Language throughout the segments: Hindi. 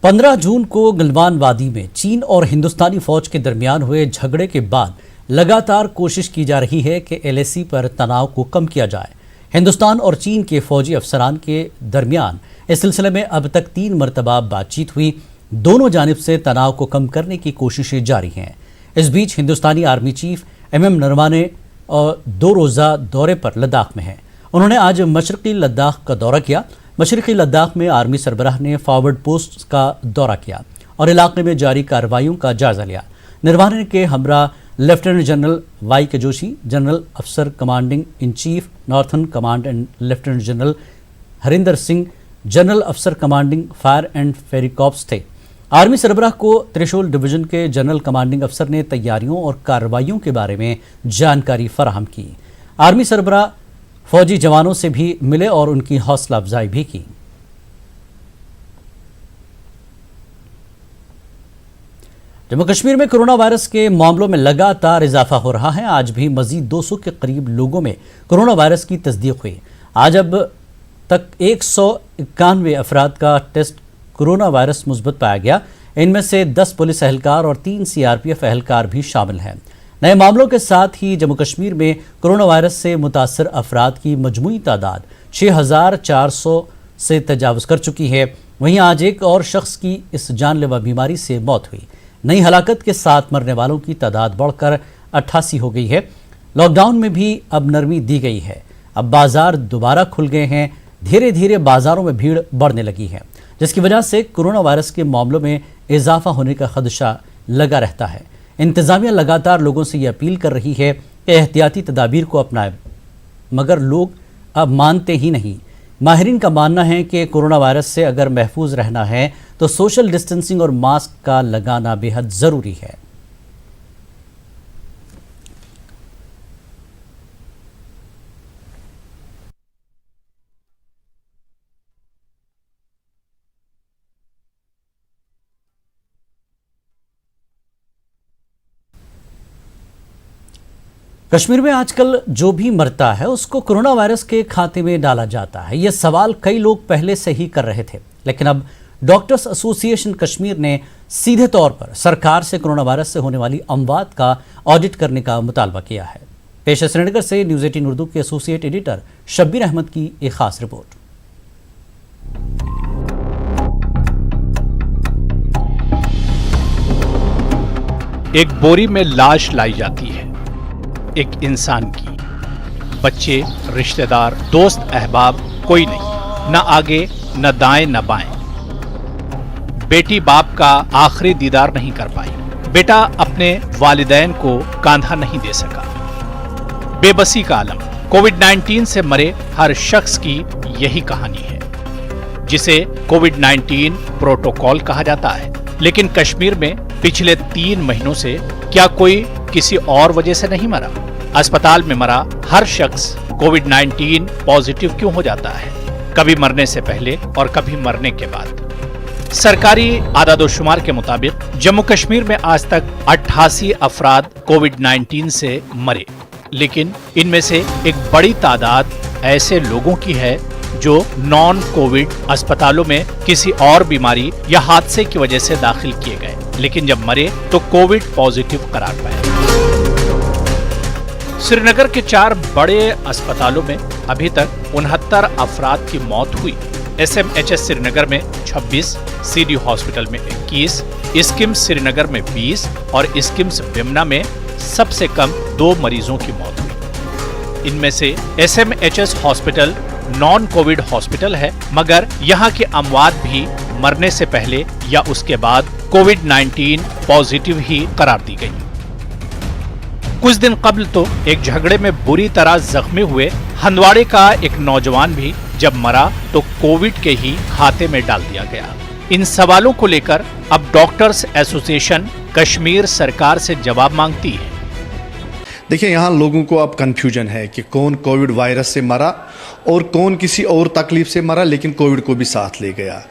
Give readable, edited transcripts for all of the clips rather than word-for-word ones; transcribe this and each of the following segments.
15 जून को गलवान वादी में चीन और हिंदुस्तानी फौज के दरमियान हुए झगड़े के बाद लगातार कोशिश की जा रही है कि एलएसी पर तनाव को कम किया जाए। हिंदुस्तान और चीन के फौजी अफसरान के दरमियान इस सिलसिले में अब तक 3 मरतबा बातचीत हुई। दोनों जानिब से तनाव को कम करने की कोशिशें जारी हैं। इस बीच हिंदुस्तानी आर्मी चीफ MM नरवाने और 2 रोज़ा दौरे पर लद्दाख में हैं। उन्होंने आज मशरक़ी लद्दाख का दौरा किया। मशरक़ी लद्दाख में आर्मी सरबराह ने फॉरवर्ड पोस्ट का दौरा किया और इलाके में जारी कार्रवाइयों का जायजा लिया। नरवाने के हमरा lieutenant general YK Joshi, general अफसर commanding in chief northern command and lieutenant general Harinder Singh, general अफसर commanding fire and fury corps थे। आर्मी सरबराह को त्रिशूल डिवीजन के जनरल कमांडिंग अफसर ने तैयारियों और कार्रवाइयों के बारे में जानकारी फराहम की। आर्मी सरबराह फौजी जवानों से भी मिले और उनकी हौसला अफजाई भी की। जम्मू कश्मीर में कोरोना वायरस के मामलों में लगातार इजाफा हो रहा है। आज भी मजीद 200 के करीब लोगों में कोरोना वायरस की तस्दीक हुई। आज अब तक 191 अफराद का टेस्ट कोरोना वायरस मुस्बत पाया गया। इनमें से 10 पुलिस एहलकार और 3 CRPF एहलकार भी शामिल हैं। नए मामलों के साथ ही जम्मू कश्मीर में कोरोना वायरस से मुतासर अफराद की मजमूई तादाद 6400 से तजावज़ कर चुकी है। वहीं आज एक और शख्स की इस जानलेवा बीमारी से मौत हुई। नई हलाकत के साथ मरने वालों की तादाद बढ़कर 88 हो गई है। लॉकडाउन में भी अब नरमी दी गई है। अब बाजार दोबारा खुल गए हैं। धीरे धीरे बाजारों में भीड़ बढ़ने लगी है, जिसकी वजह से कोरोना वायरस के मामलों में इजाफा होने का खदशा लगा रहता है। इंतजामिया लगातार लोगों से ये अपील कर रही है कि एहतियाती तदाबीर को अपनाएं, मगर लोग अब मानते ही नहीं। माहिरीन का मानना है कि कोरोना वायरस से अगर महफूज रहना है तो सोशल डिस्टेंसिंग और मास्क का लगाना बेहद ज़रूरी है। कश्मीर में आजकल जो भी मरता है उसको कोरोना वायरस के खाते में डाला जाता है। यह सवाल कई लोग पहले से ही कर रहे थे, लेकिन अब डॉक्टर्स एसोसिएशन कश्मीर ने सीधे तौर पर सरकार से कोरोना वायरस से होने वाली अमवात का ऑडिट करने का मुतालबा किया है। पेश है श्रीनगर से न्यूज़ 18 उर्दू के एसोसिएट एडिटर शब्बीर अहमद की एक खास रिपोर्ट। एक बोरी में लाश लाई जाती है, एक इंसान की। बच्चे, रिश्तेदार, दोस्त, अहबाब कोई नहीं, न आगे न दाएं न बाएं। बेटी बाप का आखिरी दीदार नहीं कर पाई। बेटा अपने वालिदैन को कांधा नहीं दे सका। बेबसी का आलम। कोविड-19 से मरे हर शख्स की यही कहानी है, जिसे कोविड-19 प्रोटोकॉल कहा जाता है। लेकिन कश्मीर में पिछले 3 महीनों से क्या कोई किसी और वजह से नहीं मरा? अस्पताल में मरा हर शख्स कोविड-19 पॉजिटिव क्यों हो जाता है? कभी मरने से पहले और कभी मरने के बाद। सरकारी आदादोशुमार के मुताबिक जम्मू कश्मीर में आज तक 88 अफराद कोविड-19 से मरे, लेकिन इनमें से एक बड़ी तादाद ऐसे लोगों की है जो नॉन कोविड अस्पतालों में किसी और बीमारी या हादसे की वजह से दाखिल किए गए, लेकिन जब मरे तो कोविड पॉजिटिव करार पाए। श्रीनगर के 4 बड़े अस्पतालों में अभी तक 69 अफराद की मौत हुई। SMHS श्रीनगर में 26, CD हॉस्पिटल में 21, स्किम्स श्रीनगर में 20 और स्किम्स बिमना में सबसे कम 2 मरीजों की मौत हुई। इनमें से SMHS hospital non Covid hospital है, मगर यहाँ की अमवात भी मरने से पहले या उसके बाद कोविड-19 पॉजिटिव ही करार दी गई। कुछ दिन कबल तो एक झगड़े में बुरी तरह जख्मी हुए हंदवाड़े का एक नौजवान भी जब मरा तो कोविड के ही खाते में डाल दिया गया। इन सवालों को लेकर अब डॉक्टर्स एसोसिएशन कश्मीर सरकार से जवाब मांगती है। देखिए, यहाँ लोगों को अब कंफ्यूजन है कि कौन कोविड वायरस से मरा और कौन किसी और तकलीफ से मरा लेकिन कोविड को भी साथ ले गया।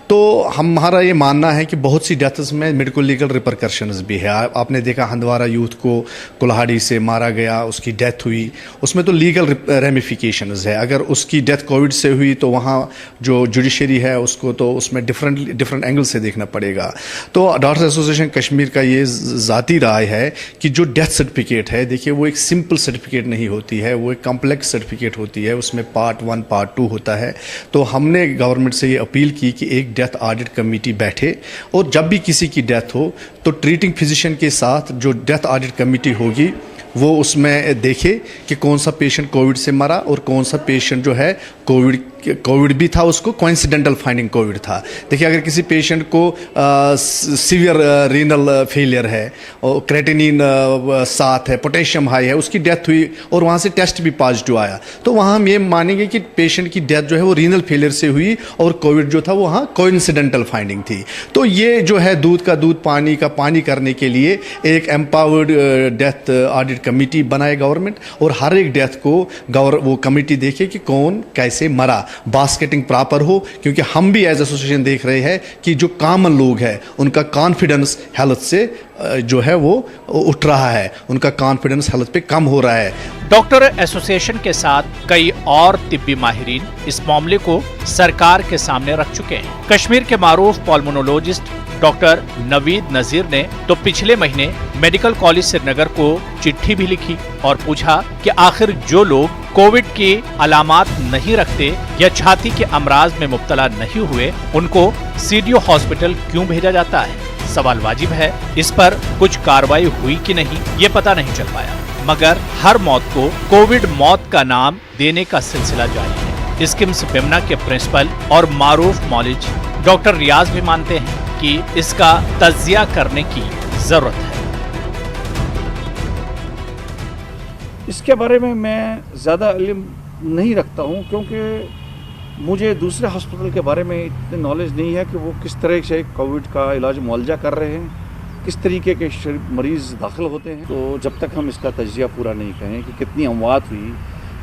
तो हमारा ये मानना है कि बहुत सी डेथ्स में मेडिकल लीगल रिपरकशंस भी है। आपने देखा हंदवारा यूथ को कुल्हाड़ी से मारा गया, उसकी डेथ हुई, उसमें तो लीगल रेमिफिकेशंस है। अगर उसकी डेथ कोविड से हुई तो वहाँ जो जुडिशरी है उसको तो उसमें डिफरेंट एंगल से देखना पड़ेगा। तो डॉक्टर्स एसोसिएशन कश्मीर का ये ज़ाती राय है कि जो डेथ सर्टिफिकेट है, देखिए वो एक सिंपल सर्टिफिकेट नहीं होती है, वो एक कॉम्प्लेक्स सर्टिफिकेट होती है, उसमें पार्ट 1 पार्ट 2 होता है। तो हमने गवर्नमेंट से ये अपील की कि एक डेथ ऑडिट कमेटी बैठे और जब भी किसी की डेथ हो तो ट्रीटिंग फिजिशियन के साथ जो डेथ ऑडिट कमेटी होगी वो उसमें देखे कि कौन सा पेशेंट कोविड से मरा और कौन सा पेशेंट जो है कोविड भी था, उसको कोइंसिडेंटल फाइंडिंग कोविड था। देखिए अगर किसी पेशेंट को सीवियर रीनल फेलियर है और क्रेटिनिन 7 है, पोटेशियम हाई है, उसकी डेथ हुई और वहाँ से टेस्ट भी पॉजिटिव आया, तो वहाँ हम ये मानेंगे कि पेशेंट की डेथ जो है वो रीनल फेलियर से हुई और कोविड जो था वो वहाँ कोइंसिडेंटल फाइंडिंग थी। तो ये जो है दूध का दूध पानी का पानी करने के लिए एक एम्पावर्ड डेथ ऑडिट कमेटी बनाए गवर्नमेंट और हर एक डेथ को वो कमेटी देखे कि कौन कैसे मरा, बास्केटिंग प्रॉपर हो। क्योंकि हम भी एज एसोसिएशन देख रहे हैं कि जो कॉमन लोग हैं उनका कॉन्फिडेंस हेल्थ से जो है वो उठ रहा है, उनका कॉन्फिडेंस हेल्थ पे कम हो रहा है। डॉक्टर एसोसिएशन के साथ कई और तिब्बी माहिरीन इस मामले को सरकार के सामने रख चुके हैं। कश्मीर के मारूफ पल्मोनोलॉजिस्ट डॉक्टर नवीद नजीर ने तो पिछले महीने मेडिकल कॉलेज श्रीनगर को चिट्ठी भी लिखी और पूछा कि आखिर जो लोग कोविड की अलामात नहीं रखते या छाती के अमराज में मुब्तला नहीं हुए उनको सीडीओ हॉस्पिटल क्यों भेजा जाता है। सवाल वाजिब है, इस पर कुछ कार्रवाई हुई कि नहीं ये पता नहीं चल पाया, मगर हर मौत को कोविड मौत का नाम देने का सिलसिला जारी है। स्किम्स बिमना के प्रिंसिपल और मारूफ मौलिज डॉक्टर रियाज भी मानते हैं कि इसका तज्जिया करने की जरूरत है। इसके बारे में मैं ज़्यादा इल्म नहीं रखता हूँ क्योंकि मुझे दूसरे हॉस्पिटल के बारे में इतनी नॉलेज नहीं है कि वो किस तरह से कोविड का इलाज मुआवजा कर रहे हैं, किस तरीके के मरीज़ दाखिल होते हैं। तो जब तक हम इसका तज्जिया पूरा नहीं करें कि कितनी अमवात हुई,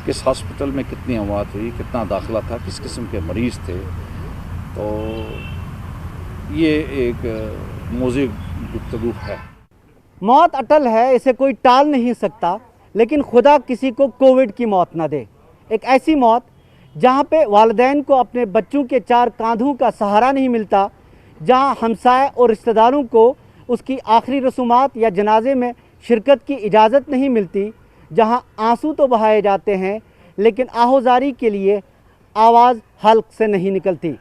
किस हॉस्पिटल में कितनी अमवात हुई, कितना दाखिला था, किस किस्म के मरीज़ थे, तो ये एक मौज़ूअ गुफ्तगू है। मौत अटल है, इसे कोई टाल नहीं सकता, लेकिन खुदा किसी को कोविड की मौत ना दे। एक ऐसी मौत जहाँ पे वालिदैन को अपने बच्चों के 4 कांधों का सहारा नहीं मिलता, जहाँ हमसाए और रिश्तेदारों को उसकी आखिरी रसूमात या जनाजे में शिरकत की इजाज़त नहीं मिलती, जहाँ आंसू तो बहाए जाते हैं लेकिन आहोजारी के लिए आवाज़ हल्क से नहीं निकलती।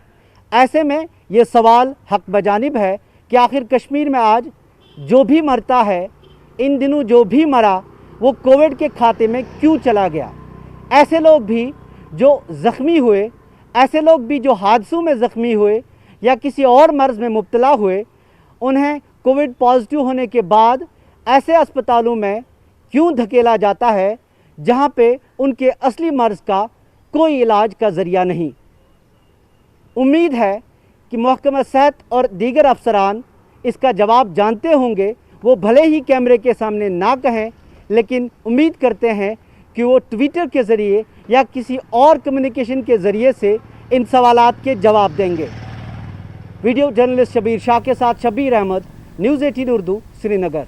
ऐसे में ये सवाल हक बजानिब है कि आखिर कश्मीर में आज जो भी मरता है, इन दिनों जो भी मरा, वो कोविड के खाते में क्यों चला गया। ऐसे लोग भी जो ज़ख्मी हुए, ऐसे लोग भी जो हादसों में ज़ख्मी हुए या किसी और मर्ज़ में मुब्तला हुए, उन्हें कोविड पॉजिटिव होने के बाद ऐसे अस्पतालों में क्यों धकेला जाता है जहां पे उनके असली मर्ज़ का कोई इलाज का ज़रिया नहीं। उम्मीद है कि महकमा सेहत और दीगर अफसरान इसका जवाब जानते होंगे। वो भले ही कैमरे के सामने ना कहें, लेकिन उम्मीद करते हैं कि वो ट्विटर के ज़रिए या किसी और कम्युनिकेशन के ज़रिए से इन सवालात के जवाब देंगे। वीडियो जर्नलिस्ट शबीर शाह के साथ शबीर अहमद, न्यूज़ 18 उर्दू, श्रीनगर।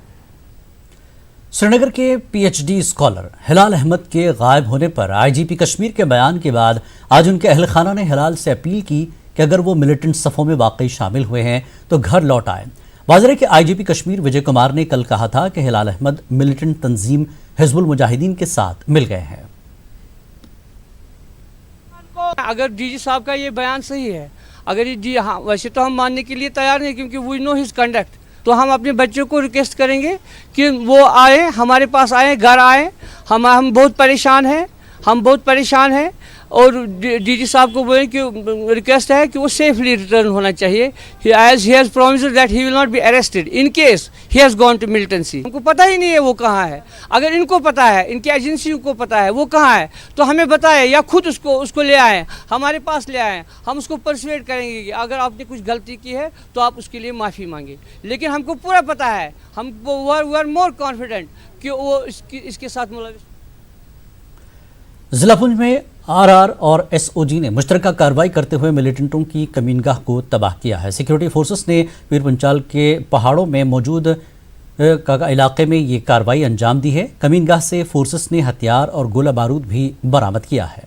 श्रीनगर के पीएचडी स्कॉलर हिलाल अहमद के गायब होने पर आईजीपी कश्मीर के बयान के बाद आज उनके अहल खाना ने हिलाल से अपील की कि अगर वो मिलिटेंट सफ़ों में वाकई शामिल हुए हैं तो घर लौट आए। वाज़ेह कि आईजीपी कश्मीर विजय कुमार ने कल कहा था कि हिलाल अहमद मिलिटेंट तंजीम हिजबुल मुजाहिदीन के साथ मिल गए हैं। अगर डीजी साहब का ये बयान सही है, अगर ये जी हाँ, वैसे तो हम मानने के लिए तैयार नहीं, क्योंकि वी नो हिज कंडक्ट। तो हम अपने बच्चों को रिक्वेस्ट करेंगे कि वो आए, हमारे पास आए, घर आए। हम बहुत परेशान हैं और डीजी साहब को बोलें कि रिक्वेस्ट है कि वो सेफली रिटर्न होना चाहिए, as he has promised that he will not be arrested in case he has gone to militancy. हमको पता ही नहीं है वो कहाँ है। अगर इनको पता है, इनकी एजेंसियों को पता है वो कहाँ है, तो हमें बताएं या खुद उसको ले आएँ, हमारे पास ले आएँ। हम उसको परसुएट करेंगे कि अगर आपने कुछ गलती की है तो आप उसके लिए माफ़ी मांगे। लेकिन हमको पूरा पता है, हम वी आर मोर कॉन्फिडेंट कि वो इसके साथ मुलविस। जिला पुंछ में आरआर और एसओजी ने मुश्तरका कार्रवाई करते हुए मिलिटेंटों की कमीनगाह को तबाह किया है। सिक्योरिटी फोर्सेस ने पीर पंचाल के पहाड़ों में मौजूद इलाके में ये कार्रवाई अंजाम दी है। कमीनगाह से फोर्सेस ने हथियार और गोला बारूद भी बरामद किया है।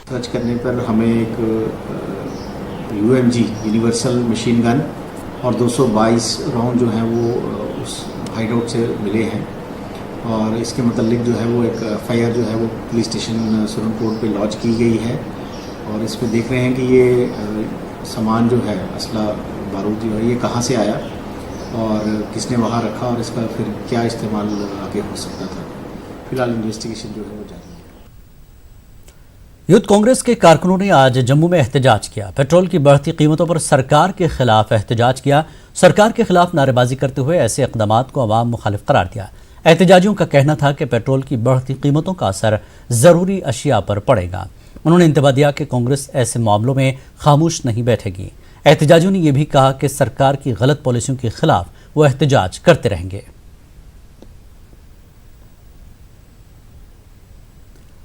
सर्च करने पर हमें एक यूएमजी यूनिवर्सल मशीन गन और 222 राउंड जो हैं वो उस हाइडआउट से मिले हैं और इसके मतलब जो है वो एक एफआईआर जो है वो पुलिस स्टेशन सुरनकोट पे लॉन्च की गई है और इस पर देख रहे हैं कि ये सामान जो है असला बारूद जो है ये कहाँ से आया और किसने वहाँ रखा और इसका फिर क्या इस्तेमाल आगे हो सकता था। फिलहाल इन्वेस्टिगेशन जो है वो जारी है। यूथ कांग्रेस के कारकुनों ने आज जम्मू में एहतजाज किया। पेट्रोल की बढ़ती कीमतों पर सरकार के खिलाफ एहतजाज किया। सरकार के खिलाफ नारेबाजी करते हुए ऐसे इक़दामात को अवाम मुखालिफ करार दिया। एहतजाजियों का कहना था कि पेट्रोल की बढ़ती कीमतों का असर ज़रूरी अशिया पर पड़ेगा। उन्होंने इंतबा दिया कि कांग्रेस ऐसे मामलों में खामोश नहीं बैठेगी। एहतजाजियों ने यह भी कहा कि सरकार की गलत पॉलिसियों के खिलाफ वो एहतजाज करते रहेंगे।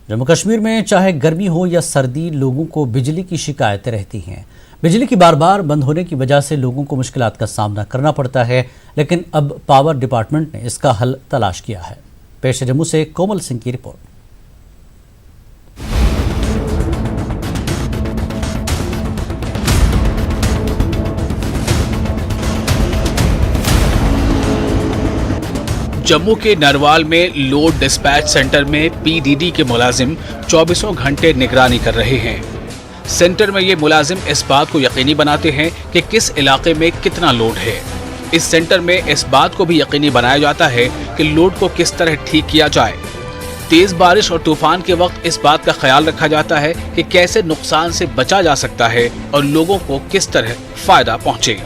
जम्मू कश्मीर में चाहे गर्मी हो या सर्दी, लोगों को बिजली की शिकायतें रहती हैं। बिजली की बार बार बंद होने की वजह से लोगों को मुश्किलात का सामना करना पड़ता है, लेकिन अब पावर डिपार्टमेंट ने इसका हल तलाश किया है। पेश है जम्मू से कोमल सिंह की रिपोर्ट। जम्मू के नरवाल में लोड डिस्पैच सेंटर में पीडीडी के मुलाजिम 24 घंटे निगरानी कर रहे हैं। सेंटर में ये मुलाजिम इस बात को यकीनी बनाते हैं कि किस इलाके में कितना लोड है। इस सेंटर में इस बात को भी यकीनी बनाया जाता है कि लोड को किस तरह ठीक किया जाए। तेज बारिश और तूफान के वक्त इस बात का ख्याल रखा जाता है कि कैसे नुकसान से बचा जा सकता है और लोगों को किस तरह फायदा पहुंचे।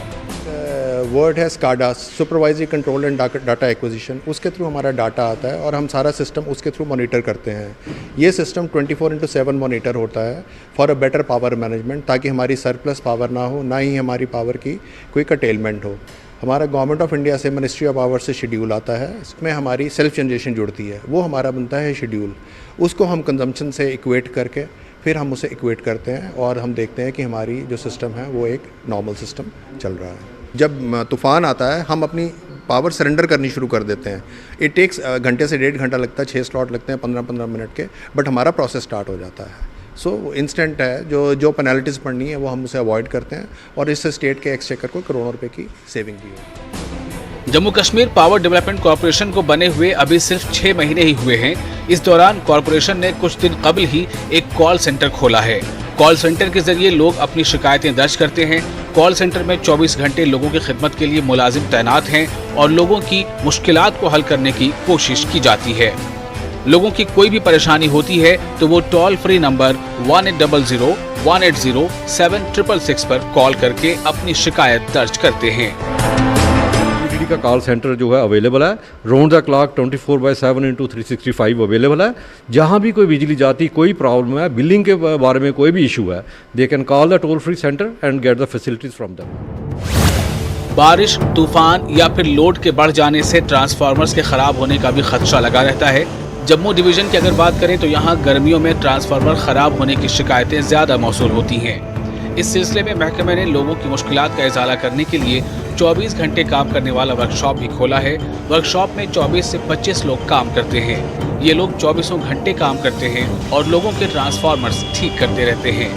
वर्ड है SCADA, supervisory control and data acquisition. उसके थ्रू हमारा डाटा आता है और हम सारा सिस्टम उसके थ्रू मॉनिटर करते हैं। ये सिस्टम 24/7 मॉनिटर होता है for a better power management, ताकि हमारी सरप्लस पावर ना हो, ना ही हमारी पावर की कोई कटेलमेंट हो। हमारा गवर्नमेंट ऑफ इंडिया से मिनिस्ट्री ऑफ पावर से शेड्यूल आता है, इसमें हमारी सेल्फ जनरेशन जुड़ती है, वो हमारा बनता है शेड्यूल। उसको हम कंजम्पशन से इक्वेट करके फिर हम उसे इक्वेट करते हैं और हम देखते हैं कि हमारी जो सिस्टम है वो एक नॉर्मल सिस्टम चल रहा है। जब तूफ़ान आता है हम अपनी पावर सरेंडर करनी शुरू कर देते हैं। इट टेक्स घंटे से 1.5 घंटा लगता है, 6 स्लॉट लगते हैं 15-15 मिनट के, बट हमारा प्रोसेस स्टार्ट हो जाता है। सो इंस्टेंट है, जो पेनल्टीज़ पड़नी है वो हम उसे अवॉइड करते हैं और इससे स्टेट के एक्सचेकर को करोड़ों रुपए की सेविंग भी है। Jammu Kashmir power development corporation को बने हुए अभी सिर्फ 6 महीने ही हुए हैं। इस दौरान कॉरपोरेशन ने कुछ दिन कबल ही एक कॉल सेंटर खोला है। कॉल सेंटर के जरिए लोग अपनी शिकायतें दर्ज करते हैं। कॉल सेंटर में 24 घंटे लोगों की खिदमत के लिए मुलाजिम तैनात हैं और लोगों की मुश्किलात को हल करने की कोशिश की जाती है। लोगों की कोई भी परेशानी होती है तो वो टोल फ्री नंबर 1800-180-7666 पर कॉल करके अपनी शिकायत दर्ज करते हैं। का कॉल सेंटर जो है अवेलेबल है, राउंड द क्लॉक 24/7 × 365 अवेलेबल है। जहां भी कोई बिजली जाती, कोई प्रॉब्लम है, बिलिंग के बारे में कोई भी इशू है, they can call the toll free centre and get the facilities from them. बारिश, तूफान या फिर लोड के बढ़ जाने से ट्रांसफार्मर्स के खराब होने का भी खदशा लगा रहता है। जम्मू डिवीजन की अगर बात करें तो यहाँ गर्मियों में ट्रांसफार्मर खराब होने की शिकायतें ज्यादा मौसूल होती हैं। इस सिलसिले में महकमे ने लोगों की मुश्किलात का इजाला करने के लिए 24 घंटे काम करने वाला वर्कशॉप भी खोला है। वर्कशॉप में 24 से 25 लोग काम करते हैं। ये लोग 24 घंटे काम करते हैं और लोगों के ट्रांसफार्मर्स ठीक करते रहते हैं।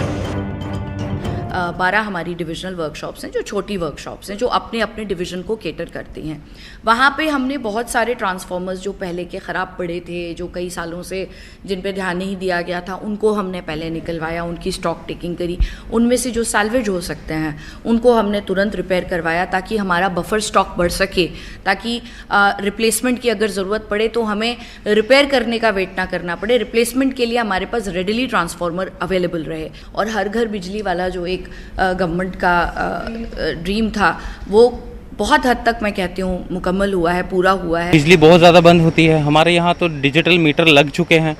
12 हमारी डिविजनल वर्कशॉप्स हैं, जो छोटी वर्कशॉप्स हैं, जो अपने अपने डिवीज़न को केटर करती हैं। वहाँ पे हमने बहुत सारे ट्रांसफार्मर्स जो पहले के ख़राब पड़े थे, जो कई सालों से जिन पे ध्यान नहीं दिया गया था, उनको हमने पहले निकलवाया, उनकी स्टॉक टेकिंग करी। उनमें से जो सैल्वेज हो सकते हैं उनको हमने तुरंत रिपेयर करवाया ताकि हमारा बफर स्टॉक बढ़ सके, ताकि रिप्लेसमेंट की अगर ज़रूरत पड़े तो हमें रिपेयर करने का वेट ना करना पड़े। रिप्लेसमेंट के लिए हमारे पास रेडिली ट्रांसफार्मर अवेलेबल रहे। और हर घर बिजली वाला जो एक गवर्नमेंट का ड्रीम था, वो बहुत हद तक मैं कहती हूँ मुकम्मल हुआ है, पूरा हुआ है। बिजली बहुत ज़्यादा बंद होती है हमारे यहाँ, तो डिजिटल मीटर लग चुके हैं।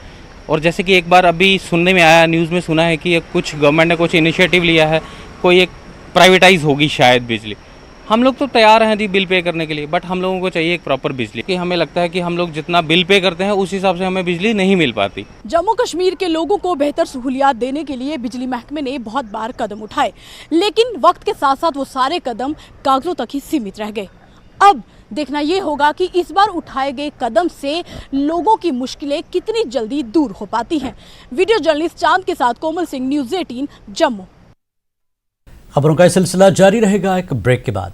और जैसे कि एक बार अभी सुनने में आया, न्यूज़ में सुना है कि कुछ गवर्नमेंट ने कुछ इनिशिएटिव लिया है, कोई एक प्राइवेटाइज होगी शायद बिजली, हम लोग तो तैयार हैं जी बिल पे करने के लिए, बट हम लोगों को चाहिए एक प्रॉपर बिजली, कि हमें लगता है कि हम लोग जितना बिल पे करते हैं उस हिसाब से हमें बिजली नहीं मिल पाती। जम्मू कश्मीर के लोगों को बेहतर सहूलियात देने के लिए बिजली महकमे ने बहुत बार कदम उठाए, लेकिन वक्त के साथ साथ वो सारे कदम कागजों तक ही सीमित रह गए। अब देखना ये होगा कि इस बार उठाए गए कदम से लोगों की मुश्किलें कितनी जल्दी दूर हो पाती हैं। वीडियो जर्नलिस्ट चांद के साथ कोमल सिंह, न्यूज़ 18 जम्मू। खबरों का सिलसिला जारी रहेगा एक ब्रेक के बाद।